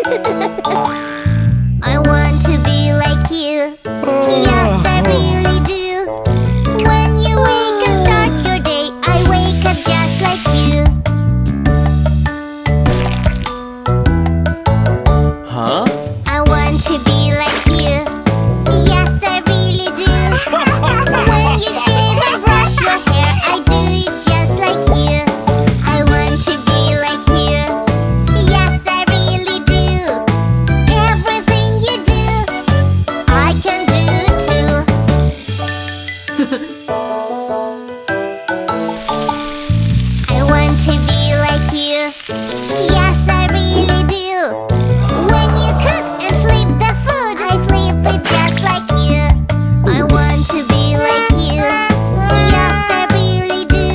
I want to be like you. Yes, I really do. When you wake and start your day, I wake up just like you. Huh? I want to be like you. Yes, I really do. When you shave and brush your hair, I do it just like you. I want to be like you. Yes, I really do. Everything you do, I can do too. I want to be like you. Yes, I really do. When you cook and flip the food, I flip it just like you. I want to be like you. Yes, I really do.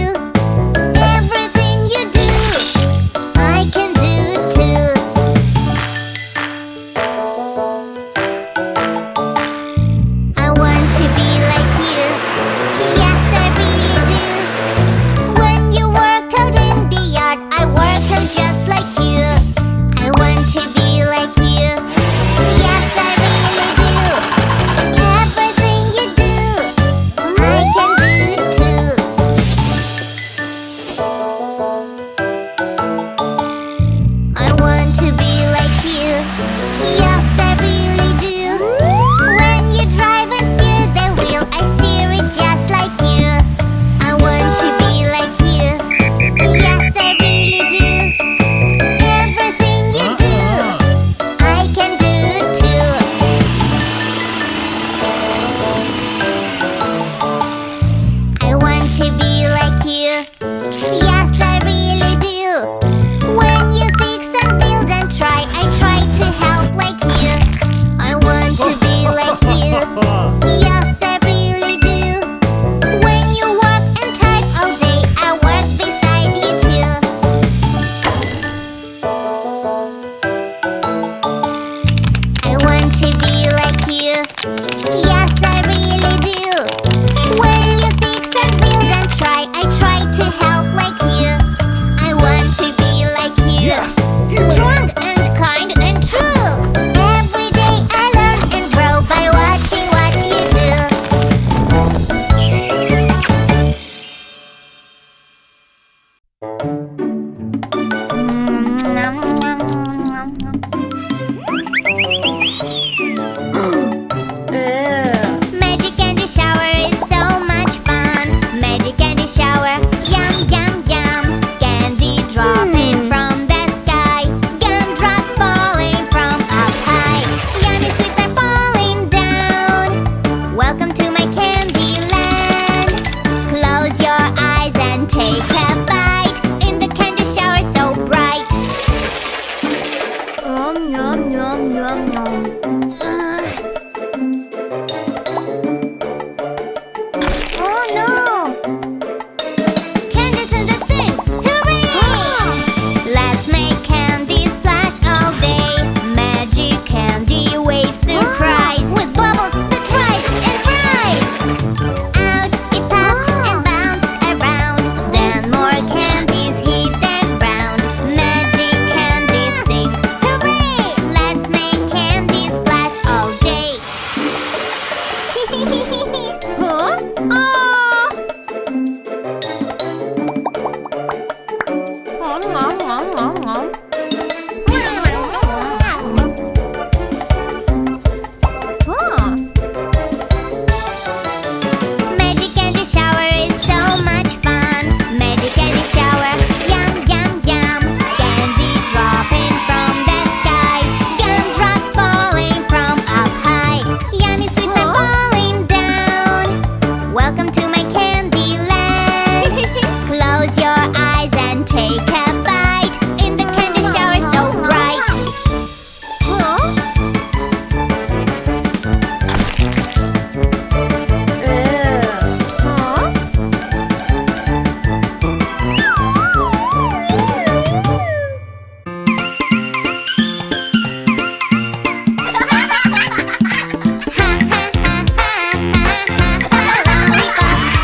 Everything you do, I can do too. I want to be like you. Yes, I really do. When you work out in the yard, I work out just like you. I want to be like you. Yes, I really do. Everything you do, I can do too. I want to be like you. Yes, I really do. When you drive and steer the wheel, I steer it just like you. I want to be like you. Yes, I really do. Everything you do, I can do too. I want to be like you. Yes, I really do. When you fix and build and try, I try to help like you. I want to be like you. Yes, I really do. When you work and type all day, I work beside you too. I want to be like you. Yes, I really do. When you fix and build and try, I try to help like you. I want to be like you. Yes. Strong and kind and true. Every day I learn and grow by watching what you do. Magic candy shower is so much fun. Magic candy shower, yum yum yum. Candy dropping from the sky. Gumdrops falling from up high. Yummy sweets are falling down. Welcome to my candy land. Close your eyes and take a bite. In the candy shower so bright. Yum yum yum yum yum. Oh no! Candies in the sink! Hooray! Let's make candy splash all day. Magic candy wave surprise. With bubbles that rise and rise. Out it popped and bounced around. Then more candies hit the ground. Magic candy sink. Hooray! Let's make candy splash all day. Huh? Oh! Magic candy shower is so much fun. Magic candy shower, yum yum yum. Candy dropping from the sky. Gumdrops falling from up high. Yummy sweets are falling down. Welcome to my candy land. Close your eyes and take a bite. In the candy shower so bright. Huh? Huh? Lollipops.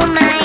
my